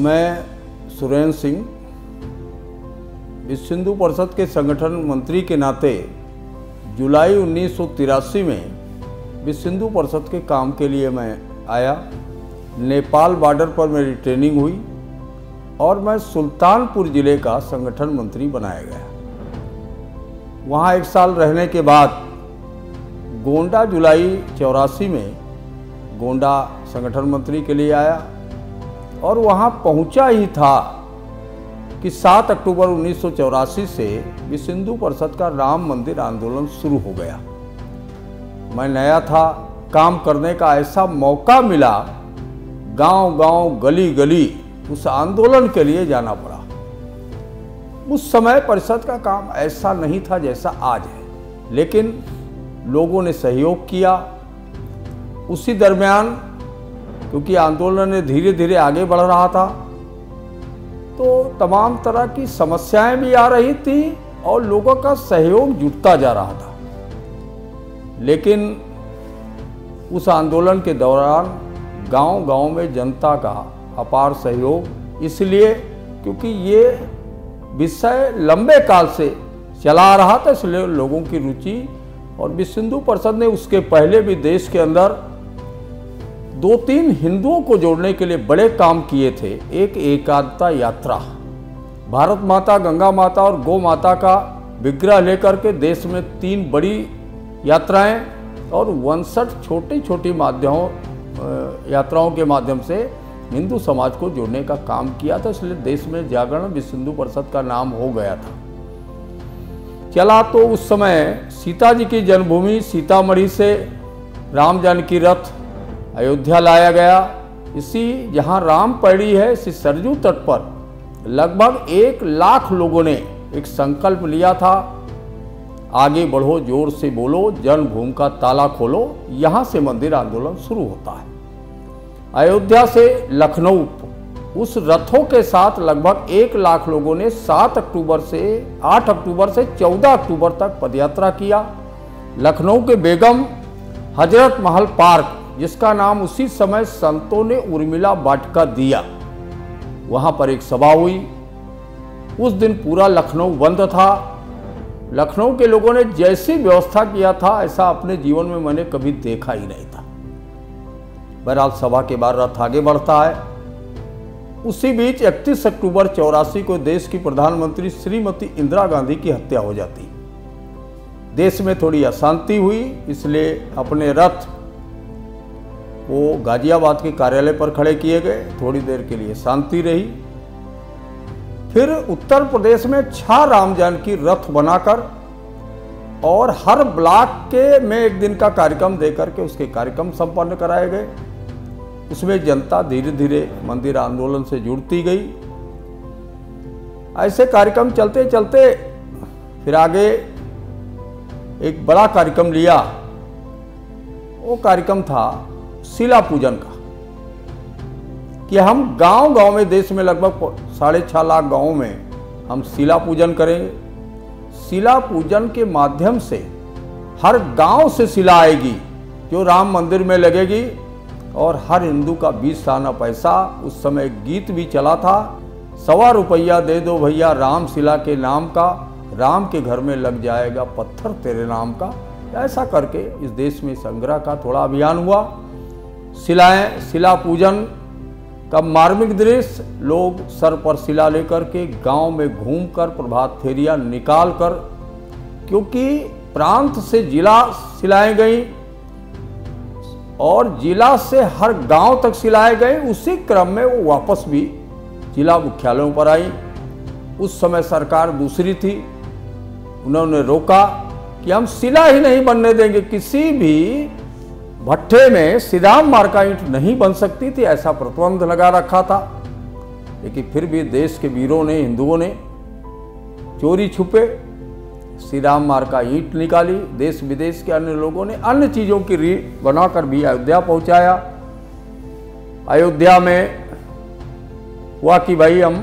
मैं सुरेंद्र सिंह विश्व हिंदू परिषद के संगठन मंत्री के नाते जुलाई 1983 में विश्व हिंदू परिषद के काम के लिए मैं आया। नेपाल बॉर्डर पर मेरी ट्रेनिंग हुई और मैं सुल्तानपुर ज़िले का संगठन मंत्री बनाया गया। वहाँ 1 साल रहने के बाद गोंडा जुलाई 84 में गोंडा संगठन मंत्री के लिए आया और वहाँ पहुँचा ही था कि 7 अक्टूबर 1984 से विश्व हिंदू परिषद का राम मंदिर आंदोलन शुरू हो गया। मैं नया था, काम करने का ऐसा मौका मिला, गांव-गांव, गली-गली उस आंदोलन के लिए जाना पड़ा। उस समय परिषद का काम ऐसा नहीं था जैसा आज है, लेकिन लोगों ने सहयोग किया। उसी दरमियान क्योंकि आंदोलन धीरे धीरे आगे बढ़ रहा था तो तमाम तरह की समस्याएं भी आ रही थी और लोगों का सहयोग जुटता जा रहा था। लेकिन उस आंदोलन के दौरान गांव-गांव में जनता का अपार सहयोग, इसलिए क्योंकि ये विषय लंबे काल से चला आ रहा था, इसलिए लोगों की रुचि। और विश्व हिंदू परिषद ने उसके पहले भी देश के अंदर 2-3 हिंदुओं को जोड़ने के लिए बड़े काम किए थे। एक एकात्मता यात्रा, भारत माता, गंगा माता और गौ माता का विग्रह लेकर के देश में 3 बड़ी यात्राएं और 59 छोटी छोटी यात्राओं के माध्यम से हिंदू समाज को जोड़ने का काम किया था। इसलिए देश में जागरण विश्व हिंदू परिषद का नाम हो गया था। चला तो उस समय सीता जी की जन्मभूमि सीतामढ़ी से राम जानकी रथ अयोध्या लाया गया। इसी जहां राम पैड़ी है, इसी सरजू तट पर लगभग 1 लाख लोगों ने एक संकल्प लिया था, आगे बढ़ो, जोर से बोलो, जन्मभूमि का ताला खोलो। यहां से मंदिर आंदोलन शुरू होता है। अयोध्या से लखनऊ उस रथों के साथ लगभग 1 लाख लोगों ने 8 अक्टूबर से 14 अक्टूबर तक पदयात्रा किया। लखनऊ के बेगम हजरत महल पार्क, जिसका नाम उसी समय संतों ने उर्मिला वाटिका दिया, वहां पर एक सभा हुई। उस दिन पूरा लखनऊ बंद था। लखनऊ के लोगों ने जैसी व्यवस्था किया था ऐसा अपने जीवन में मैंने कभी देखा ही नहीं था। बहरहाल सभा के बाद रथ आगे बढ़ता है। उसी बीच 31 अक्टूबर 84 को देश की प्रधानमंत्री श्रीमती इंदिरा गांधी की हत्या हो जाती। देश में थोड़ी अशांति हुई, इसलिए अपने रथ वो गाजियाबाद के कार्यालय पर खड़े किए गए। थोड़ी देर के लिए शांति रही। फिर उत्तर प्रदेश में 6 राम जानकी रथ बनाकर और हर ब्लॉक में 1 दिन का कार्यक्रम देकर के उसके कार्यक्रम संपन्न कराए गए। उसमें जनता धीरे धीरे मंदिर आंदोलन से जुड़ती गई। ऐसे कार्यक्रम चलते चलते फिर आगे एक बड़ा कार्यक्रम लिया। वो कार्यक्रम था शिला पूजन का, कि हम गांव-गांव में, देश में लगभग 6.5 लाख गांवों में हम शिला पूजन करेंगे। शिला पूजन के माध्यम से हर गांव से शिला आएगी जो राम मंदिर में लगेगी और हर हिंदू का 20 आना पैसा, उस समय गीत भी चला था, 1.25 रुपया दे दो भैया राम शिला के नाम का, राम के घर में लग जाएगा पत्थर तेरे नाम का। ऐसा करके इस देश में संग्रह का थोड़ा अभियान हुआ। शिलाएं, शिला पूजन का मार्मिक दृश्य, लोग सर पर शिला लेकर के गांव में घूमकर प्रभात फेरियां निकाल कर, क्योंकि प्रांत से जिला शिलाएं गई और जिला से हर गांव तक शिलाएं गए। उसी क्रम में वो वापस भी जिला मुख्यालयों पर आई। उस समय सरकार दूसरी थी, उन्होंने रोका कि हम शिला ही नहीं बनने देंगे, किसी भी भट्ठे में श्रीराम मार्का ईंट नहीं बन सकती थी, ऐसा प्रतिबंध लगा रखा था। लेकिन फिर भी देश के वीरों ने, हिंदुओं ने चोरी छुपे श्रीराम मार्का ईंट निकाली। देश विदेश के अन्य लोगों ने अन्य चीज़ों की री बनाकर भी अयोध्या पहुंचाया। अयोध्या में हुआ कि भाई हम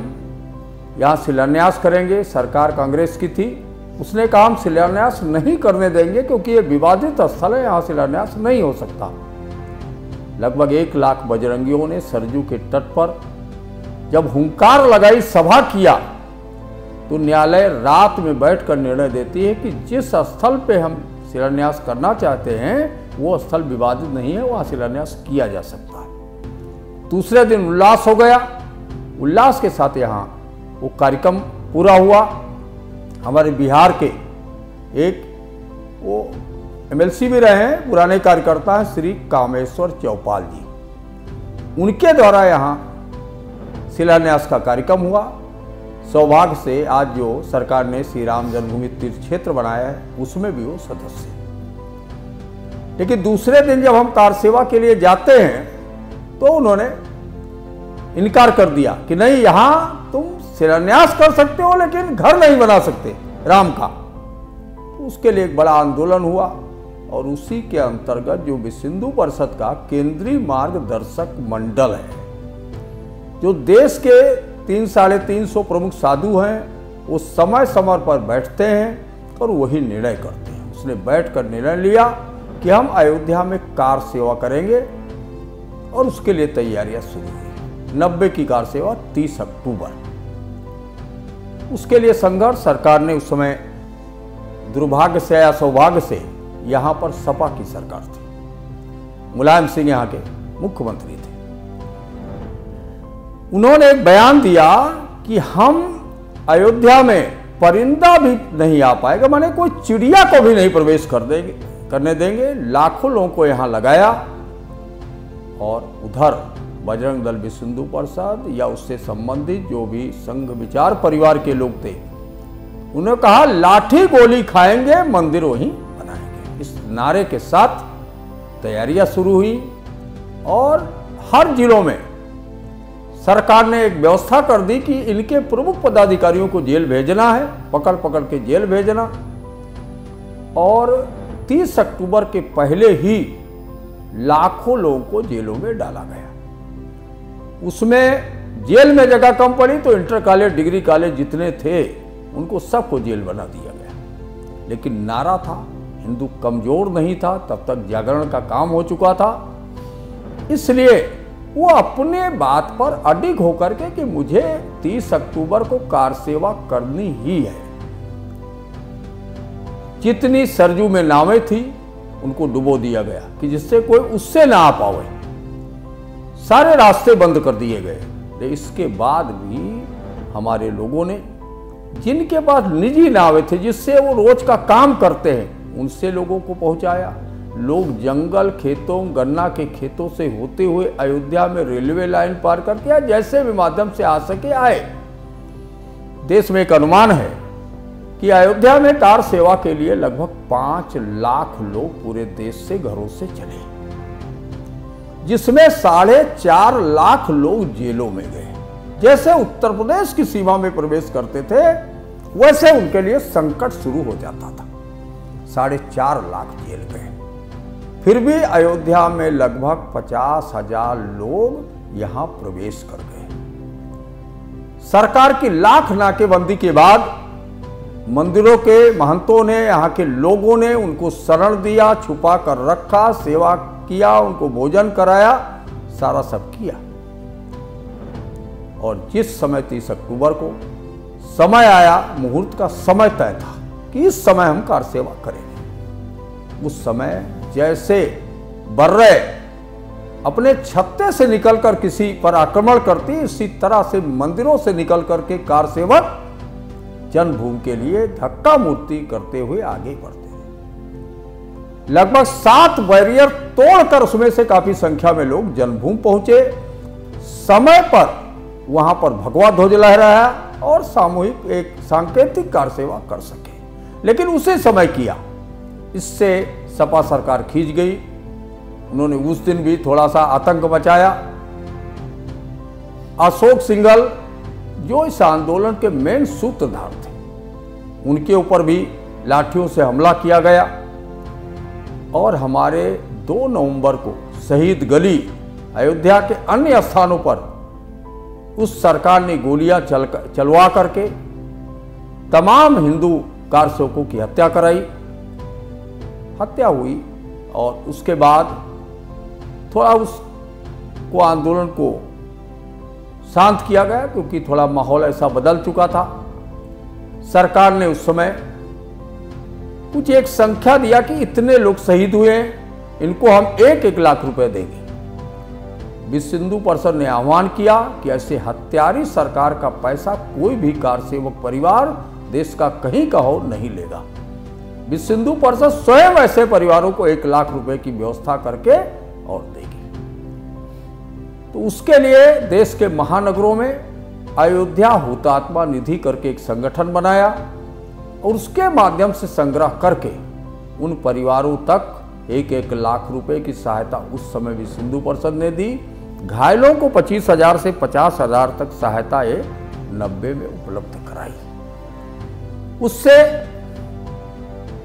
यहाँ शिलान्यास करेंगे। सरकार कांग्रेस की थी, उसने कहा हम शिलान्यास नहीं करने देंगे क्योंकि ये विवादित स्थल है, यहाँ शिलान्यास नहीं हो सकता। लगभग 1 लाख बजरंगियों ने सरजू के तट पर जब हुंकार लगाई, सभा किया, तो न्यायालय रात में बैठकर निर्णय देती है कि जिस स्थल पे हम शिलान्यास करना चाहते हैं वो स्थल विवादित नहीं है, वहां शिलान्यास किया जा सकता है। दूसरे दिन उल्लास हो गया। उल्लास के साथ यहाँ वो कार्यक्रम पूरा हुआ। हमारे बिहार के एक वो एमएलसी भी रहे हैं, पुराने कार्यकर्ता हैं, श्री कामेश्वर चौपाल जी, उनके द्वारा यहाँ शिलान्यास का कार्यक्रम हुआ। सौभाग्य से आज जो सरकार ने श्री राम जन्मभूमि तीर्थ क्षेत्र बनाया है उसमें भी वो सदस्य हैं। लेकिन दूसरे दिन जब हम कार सेवा के लिए जाते हैं तो उन्होंने इनकार कर दिया कि नहीं, यहाँ तुम शिलान्यास कर सकते हो लेकिन घर नहीं बना सकते राम का। तो उसके लिए एक बड़ा आंदोलन हुआ और उसी के अंतर्गत जो विश्व हिंदू परिषद का केंद्रीय मार्गदर्शक मंडल है, जो देश के 300-350 प्रमुख साधु हैं, वो समय समय पर बैठते हैं और वही निर्णय करते हैं। उसने बैठकर निर्णय लिया कि हम अयोध्या में कार सेवा करेंगे और उसके लिए तैयारियां शुरू हुई। 90 की कार सेवा 30 अक्टूबर। उसके लिए संघर्ष सरकार ने उस समय दुर्भाग्य से या सौभाग्य से यहाँ पर सपा की सरकार थी, मुलायम सिंह यहाँ के मुख्यमंत्री थे। उन्होंने एक बयान दिया कि हम अयोध्या में परिंदा भी नहीं आ पाएगा, माने कोई चिड़िया को भी नहीं प्रवेश करने देंगे। लाखों लोगों को यहाँ लगाया और उधर बजरंग दल, विश्व हिंदू परिषद या उससे संबंधित जो भी संघ विचार परिवार के लोग थे, उन्होंने कहा लाठी गोली खाएंगे, मंदिर वहीं बनाएंगे। इस नारे के साथ तैयारियां शुरू हुई और हर जिलों में सरकार ने एक व्यवस्था कर दी कि इनके प्रमुख पदाधिकारियों को जेल भेजना है, पकड़ पकड़ के जेल भेजना। और 30 अक्टूबर के पहले ही लाखों लोगों को जेलों में डाला गया। उसमें जेल में जगह कम पड़ी तो इंटर कॉलेज, डिग्री कॉलेज जितने थे उनको सबको जेल बना दिया गया। लेकिन नारा था, हिंदू कमजोर नहीं था, तब तक जागरण का काम हो चुका था। इसलिए वो अपने बात पर अडिग होकर के कि मुझे 30 अक्टूबर को कार सेवा करनी ही है। जितनी सरजू में नावें थी उनको डुबो दिया गया कि जिससे कोई उससे ना आ पावे। सारे रास्ते बंद कर दिए गए। लेकिन इसके बाद भी हमारे लोगों ने, जिनके पास निजी नावें थे जिससे वो रोज का काम करते हैं, उनसे लोगों को पहुंचाया। लोग जंगल, खेतों, गन्ना के खेतों से होते हुए अयोध्या में रेलवे लाइन पार करके या जैसे भी माध्यम से आ सके आए। देश में एक अनुमान है कि अयोध्या में कार सेवा के लिए लगभग 5 लाख लोग पूरे देश से घरों से चले, जिसमें 4.5 लाख लोग जेलों में गए। जैसे उत्तर प्रदेश की सीमा में प्रवेश करते थे वैसे उनके लिए संकट शुरू हो जाता था। 4.5 लाख जेल गए। फिर भी अयोध्या में लगभग 50,000 लोग यहां प्रवेश कर गए। सरकार की लाख नाकेबंदी के बाद मंदिरों के महंतों ने, यहाँ के लोगों ने उनको शरण दिया, छुपा कर रखा, सेवा किया, उनको भोजन कराया, सारा सब किया। और जिस समय 30 अक्टूबर को समय आया, मुहूर्त का समय तय था कि इस समय हम कार सेवा करेंगे। उस समय जैसे बर्रे अपने छत्ते से निकलकर किसी पर आक्रमण करती, इसी तरह से मंदिरों से निकल करके कार सेवक जन्मभूमि के लिए धक्का मुक्की करते हुए आगे बढ़ते हैं। लगभग 7 बैरियर तोड़कर उसमें से काफी संख्या में लोग जन्मभूमि पहुंचे। समय पर वहां पर भगवा ध्वज लहराया और सामूहिक एक सांकेतिक कार सेवा कर सके। लेकिन उसे समय किया, इससे सपा सरकार खींच गई। उन्होंने उस दिन भी थोड़ा सा आतंक मचाया। अशोक सिंघल जो इस आंदोलन के मेन सूत्रधार थे, उनके ऊपर भी लाठियों से हमला किया गया। और हमारे 2 नवंबर को शहीद गली, अयोध्या के अन्य स्थानों पर उस सरकार ने गोलियां चलवा करके तमाम हिंदू कार सेवकों की हत्या कराई। हत्या हुई और उसके बाद थोड़ा उसको आंदोलन को शांत किया गया, क्योंकि थोड़ा माहौल ऐसा बदल चुका था। सरकार ने उस समय कुछ एक संख्या दिया कि इतने लोग शहीद हुए हैं, इनको हम 1-1 लाख रुपए देंगे। विश्व हिंदू परिषद ने आह्वान किया कि ऐसे हत्यारी सरकार का पैसा कोई भी कारसेवक परिवार देश का कहीं का हो नहीं लेगा। विश्व हिंदू परिषद स्वयं ऐसे परिवारों को 1 लाख रुपए की व्यवस्था करके और देगी। तो उसके लिए देश के महानगरों में अयोध्या हुतात्मा निधि करके एक संगठन बनाया और उसके माध्यम से संग्रह करके उन परिवारों तक 1-1 लाख रुपए की सहायता उस समय विश्व हिंदू परिषद ने दी। घायलों को 25,000 से 50,000 तक सहायता 90 में उपलब्ध कराई। उससे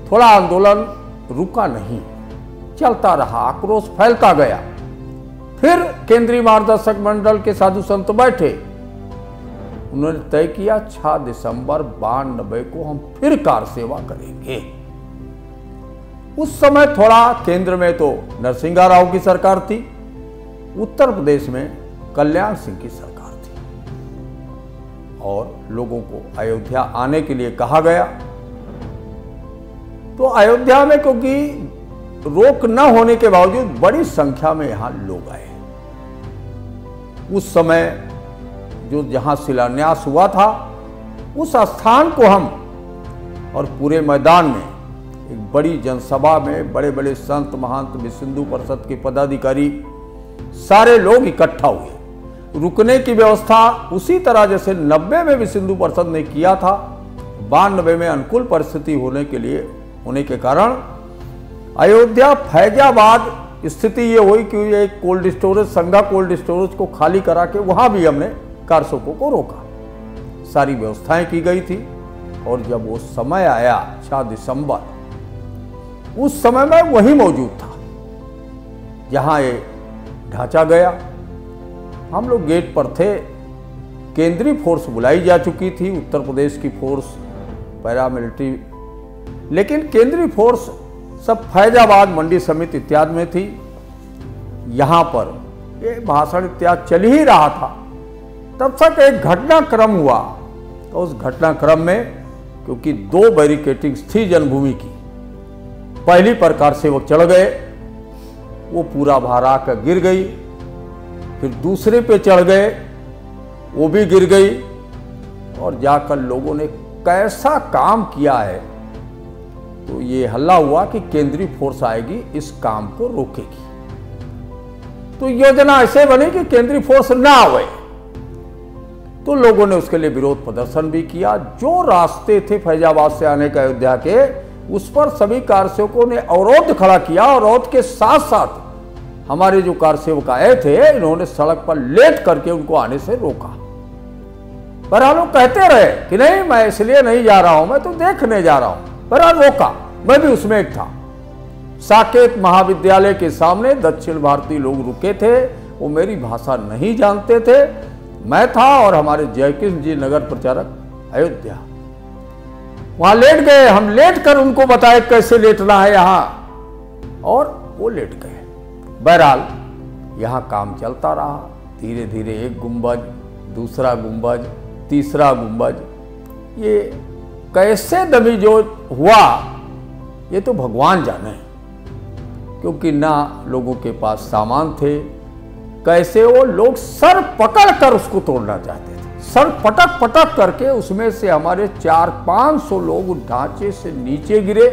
थोड़ा आंदोलन रुका नहीं, चलता रहा, आक्रोश फैलता गया। फिर केंद्रीय मार्गदर्शक मंडल के साधु संत बैठे, उन्होंने तय किया 6 दिसंबर 92 को हम फिर कार सेवा करेंगे। उस समय थोड़ा केंद्र में तो नरसिंह राव की सरकार थी, उत्तर प्रदेश में कल्याण सिंह की सरकार थी और लोगों को अयोध्या आने के लिए कहा गया। तो अयोध्या में क्योंकि रोक न होने के बावजूद बड़ी संख्या में यहां लोग आए। उस समय जो जहां शिलान्यास हुआ था उस स्थान को हम और पूरे मैदान में एक बड़ी जनसभा में बड़े बड़े संत महंत विश्व हिंदू परिषद के पदाधिकारी सारे लोग इकट्ठा हुए। रुकने की व्यवस्था उसी तरह जैसे 90 में विश्व हिंदू परिषद ने किया था। 92 में अनुकूल परिस्थिति होने के कारण अयोध्या फैजाबाद स्थिति ये हुई कि एक कोल्ड स्टोरेज, संघा कोल्ड स्टोरेज को खाली करा के वहां भी हमने कारसेवकों को रोका। सारी व्यवस्थाएं की गई थी और जब वो समय आया 6 दिसंबर, उस समय मैं वहीं मौजूद था जहां ये ढांचा गया। हम लोग गेट पर थे, केंद्रीय फोर्स बुलाई जा चुकी थी, उत्तर प्रदेश की फोर्स, पैरामिलिट्री, लेकिन केंद्रीय फोर्स सब फैजाबाद, मंडी समिति इत्यादि में थी। यहां पर ये भाषण इत्यादि चल ही रहा था, तब तक एक घटनाक्रम हुआ। तो उस घटनाक्रम में क्योंकि 2 बैरिकेटिंग्स थी जन्मभूमि की, पहली पर कारसेवक चढ़ गए, वो पूरा भार आकर गिर गई। फिर दूसरे पे चढ़ गए, वो भी गिर गई। और जाकर लोगों ने कैसा काम किया है, तो ये हल्ला हुआ कि केंद्रीय फोर्स आएगी, इस काम को रोकेगी। तो योजना ऐसे बनी कि केंद्रीय फोर्स ना आए। तो लोगों ने उसके लिए विरोध प्रदर्शन भी किया। जो रास्ते थे फैजाबाद से आने के अयोध्या के, उस पर सभी कारसेवकों ने अवरोध खड़ा किया। अवरोध के साथ साथ हमारे जो कारसेवक आए थे, इन्होंने सड़क पर लेट करके उनको आने से रोका। पर हम लोग कहते रहे कि नहीं, मैं इसलिए नहीं जा रहा हूं, मैं तो देखने जा रहा हूं। पर रोका, मैं भी उसमें एक था। साकेत महाविद्यालय के सामने दक्षिण भारतीय लोग रुके थे, वो मेरी भाषा नहीं जानते थे। मैं था और हमारे जयकिशन जी नगर प्रचारक अयोध्या, वहां लेट गए। हम लेट कर उनको बताए कैसे लेटना है यहां, और वो लेट गए। बहरहाल यहां काम चलता रहा। धीरे धीरे एक गुंबज, दूसरा गुंबज, तीसरा गुंबज, ये कैसे दमी जो हुआ ये तो भगवान जाने, क्योंकि ना लोगों के पास सामान थे। कैसे वो लोग सर पकड़ कर उसको तोड़ना चाहते थे, सर पटक पटक करके। उसमें से हमारे 400-500 लोग ढांचे से नीचे गिरे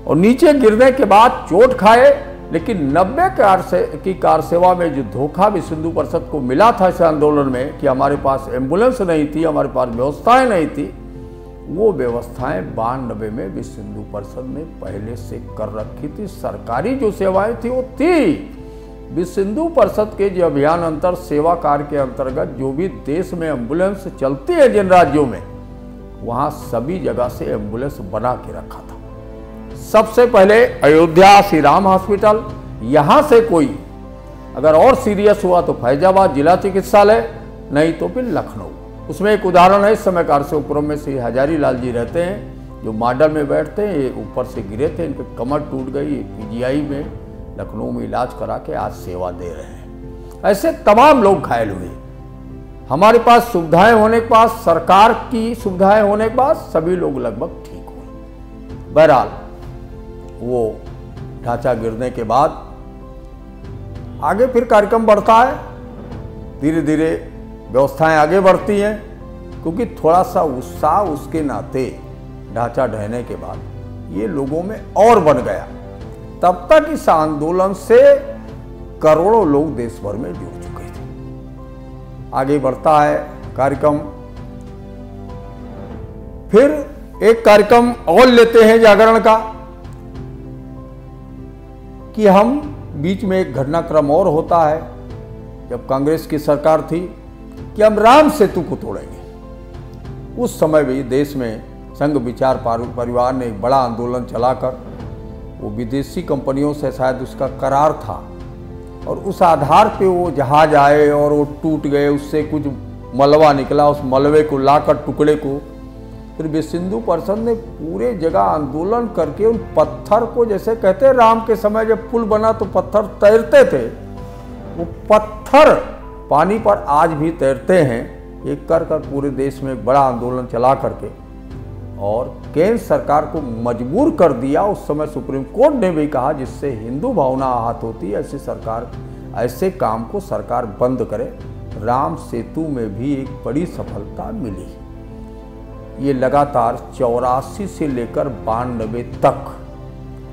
और नीचे गिरने के बाद चोट खाए। लेकिन 90 की कार सेवा में जो धोखा विश्व हिंदू परिषद को मिला था इस आंदोलन में कि हमारे पास एम्बुलेंस नहीं थी, हमारे पास व्यवस्थाएं नहीं थी, वो व्यवस्थाएं 92 में विश्व हिंदू परिषद ने पहले से कर रखी थी। सरकारी जो सेवाएं थी वो थी। विश्व हिंदू परिषद के जो अभियान अंतर सेवा कार्य के अंतर्गत जो भी देश में एम्बुलेंस चलती है जिन राज्यों में, वहां सभी जगह से एम्बुलेंस बना के रखा था। सबसे पहले अयोध्या श्री राम हॉस्पिटल, यहां से कोई अगर और सीरियस हुआ तो फैजाबाद जिला चिकित्सालय, नहीं तो फिर लखनऊ। उसमें एक उदाहरण है, इस समय कारसेवकपुरम में श्री हजारी लाल जी रहते हैं, जो मॉडल में बैठते हैं। ये ऊपर से गिरे थे, इनके कमर टूट गई, पीजीआई में लखनऊ में इलाज करा के आज सेवा दे रहे हैं। ऐसे तमाम लोग घायल हुए। हमारे पास सुविधाएं होने के बाद, सरकार की सुविधाएं होने के बाद सभी लोग लगभग ठीक हुए। बहरहाल वो ढांचा गिरने के बाद आगे फिर कार्यक्रम बढ़ता है, धीरे धीरे व्यवस्थाएं आगे बढ़ती हैं, क्योंकि थोड़ा सा उत्साह उसके नाते ढांचा ढहने के बाद ये लोगों में और बढ़ गया। तब तक इस आंदोलन से करोड़ों लोग देश भर में जुड़ चुके थे। आगे बढ़ता है कार्यक्रम। फिर एक कार्यक्रम और लेते हैं जागरण का, कि हम बीच में एक घटनाक्रम और होता है जब कांग्रेस की सरकार थी कि हम राम सेतु को तोड़ेंगे। उस समय भी देश में संघ विचार परिवार ने एक बड़ा आंदोलन चलाकर, वो विदेशी कंपनियों से शायद उसका करार था और उस आधार पे वो जहाज आए और वो टूट गए, उससे कुछ मलबा निकला, उस मलबे को लाकर टुकड़े को फिर विश्व हिंदू परिषद ने पूरे जगह आंदोलन करके उन पत्थर को, जैसे कहते हैं राम के समय जब पुल बना तो पत्थर तैरते थे, वो पत्थर पानी पर आज भी तैरते हैं। एक कर पूरे देश में एक बड़ा आंदोलन चला करके और केंद्र सरकार को मजबूर कर दिया। उस समय सुप्रीम कोर्ट ने भी कहा जिससे हिंदू भावना आहत होती है, ऐसी सरकार, ऐसे काम को सरकार बंद करे। राम सेतु में भी एक बड़ी सफलता मिली। ये लगातार 84 से लेकर 92 तक,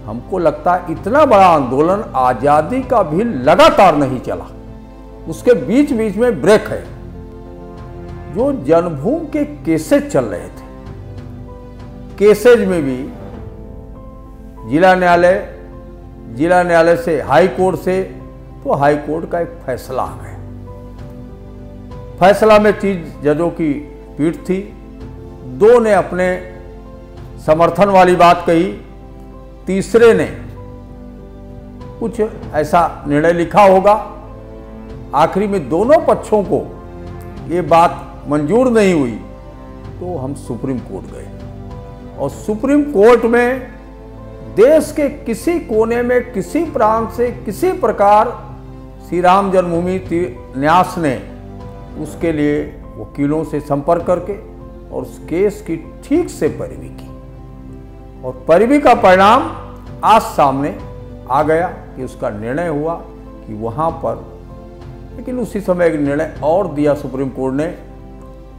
हमको लगता है इतना बड़ा आंदोलन आज़ादी का भी लगातार नहीं चला। उसके बीच बीच में ब्रेक है। जो जन्मभूमि के केसेज चल रहे थे, केसेज में भी जिला न्यायालय से हाई कोर्ट से, तो हाई कोर्ट का एक फैसला आ गया। फैसला में 30 जजों की पीठ थी, 2 ने अपने समर्थन वाली बात कही, तीसरे ने कुछ ऐसा निर्णय लिखा होगा। आखिरी में दोनों पक्षों को ये बात मंजूर नहीं हुई तो हम सुप्रीम कोर्ट गए और सुप्रीम कोर्ट में देश के किसी कोने में, किसी प्रांत से, किसी प्रकार श्री राम जन्मभूमि न्यास ने उसके लिए वकीलों से संपर्क करके और उस केस की ठीक से पैरवी की और पैरवी का परिणाम आज सामने आ गया कि उसका निर्णय हुआ कि वहाँ पर, लेकिन उसी समय एक निर्णय और दिया सुप्रीम कोर्ट ने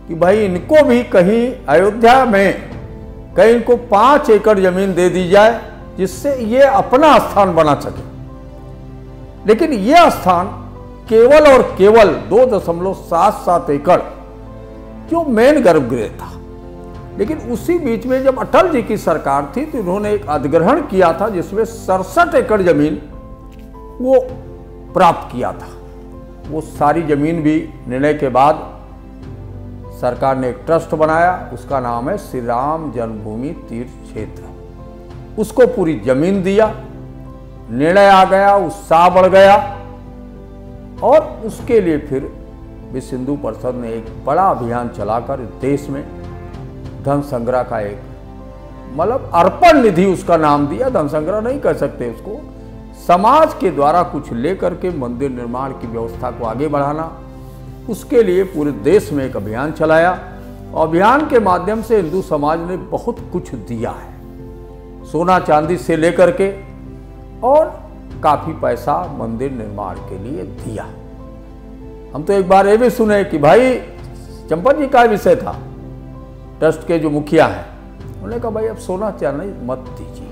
कि भाई इनको भी कहीं अयोध्या में कहीं इनको 5 एकड़ जमीन दे दी जाए जिससे ये अपना स्थान बना सके। लेकिन यह स्थान केवल और केवल 2.77 एकड़ जो मेन गर्भगृह था। लेकिन उसी बीच में जब अटल जी की सरकार थी तो उन्होंने एक अधिग्रहण किया था जिसमें 67 एकड़ जमीन वो प्राप्त किया था। वो सारी जमीन भी निर्णय के बाद सरकार ने एक ट्रस्ट बनाया, उसका नाम है श्री राम जन्मभूमि तीर्थ क्षेत्र। उसको पूरी जमीन दिया, निर्णय आ गया, उत्साह बढ़ गया और उसके लिए फिर विश्व हिंदू परिषद ने एक बड़ा अभियान चलाकर देश में धन संग्रह का एक, मतलब अर्पण निधि उसका नाम दिया, धन संग्रह नहीं कह सकते उसको, समाज के द्वारा कुछ लेकर के मंदिर निर्माण की व्यवस्था को आगे बढ़ाना, उसके लिए पूरे देश में एक अभियान चलाया। अभियान के माध्यम से हिंदू समाज ने बहुत कुछ दिया है, सोना चांदी से लेकर के, और काफ़ी पैसा मंदिर निर्माण के लिए दिया। हम तो एक बार ये भी सुने कि भाई चंपत जी का विषय था, ट्रस्ट के जो मुखिया हैं उन्होंने कहा भाई अब सोना चांदी मत दीजिए,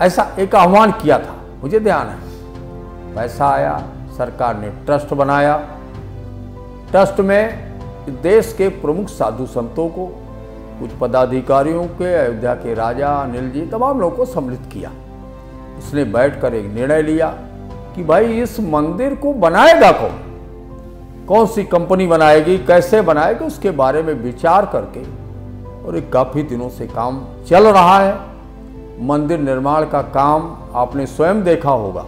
ऐसा एक आह्वान किया था, मुझे ध्यान है। पैसा आया, सरकार ने ट्रस्ट बनाया, ट्रस्ट में देश के प्रमुख साधु संतों को, कुछ पदाधिकारियों के, अयोध्या के राजा अनिल जी, तमाम लोगों को सम्मिलित किया। उसने बैठकर एक निर्णय लिया कि भाई इस मंदिर को बनाएगा कौन, कौन सी कंपनी बनाएगी, कैसे बनाएगी, उसके बारे में विचार करके, और एक काफ़ी दिनों से काम चल रहा है। मंदिर निर्माण का काम आपने स्वयं देखा होगा,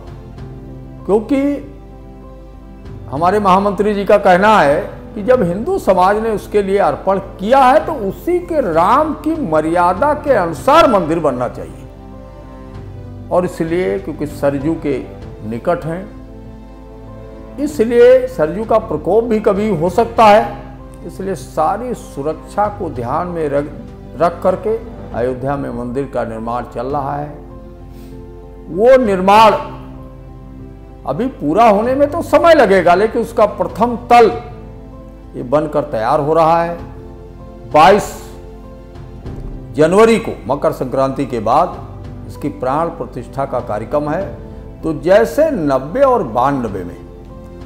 क्योंकि हमारे महामंत्री जी का कहना है कि जब हिंदू समाज ने उसके लिए अर्पण किया है तो उसी के राम की मर्यादा के अनुसार मंदिर बनना चाहिए। और इसलिए क्योंकि सरजू के निकट हैं, इसलिए सरयू का प्रकोप भी कभी हो सकता है, इसलिए सारी सुरक्षा को ध्यान में रख करके अयोध्या में मंदिर का निर्माण चल रहा है। वो निर्माण अभी पूरा होने में तो समय लगेगा, लेकिन उसका प्रथम तल ये बनकर तैयार हो रहा है। 22 जनवरी को मकर संक्रांति के बाद इसकी प्राण प्रतिष्ठा का कार्यक्रम है। तो जैसे 90 और 92 में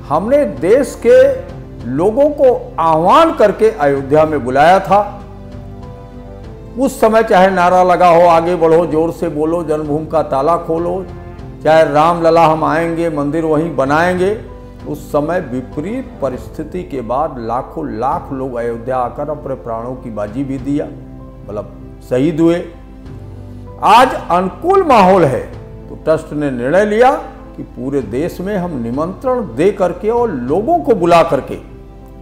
हमने देश के लोगों को आह्वान करके अयोध्या में बुलाया था, उस समय चाहे नारा लगा हो आगे बढ़ो, जोर से बोलो, जन्मभूमि का ताला खोलो, चाहे राम लला हम आएंगे, मंदिर वहीं बनाएंगे, उस समय विपरीत परिस्थिति के बाद लाखों लाख लोग अयोध्या आकर अपने प्राणों की बाजी भी दिया, मतलब शहीद हुए। आज अनुकूल माहौल है तो ट्रस्ट ने निर्णय लिया कि पूरे देश में हम निमंत्रण दे करके और लोगों को बुला करके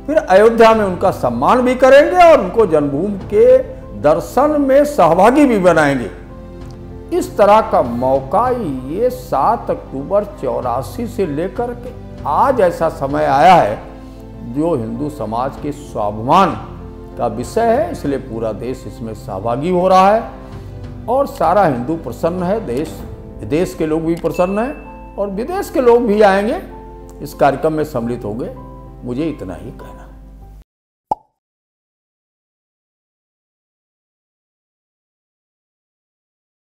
फिर अयोध्या में उनका सम्मान भी करेंगे और उनको जन्मभूमि के दर्शन में सहभागी भी बनाएंगे। इस तरह का मौका ये 7 अक्टूबर 84 से लेकर के आज ऐसा समय आया है जो हिंदू समाज के स्वाभिमान का विषय है, इसलिए पूरा देश इसमें सहभागी हो रहा है और सारा हिंदू प्रसन्न है, देश के लोग भी प्रसन्न हैं और विदेश के लोग भी आएंगे, इस कार्यक्रम में सम्मिलित होंगे। मुझे इतना ही कहना है।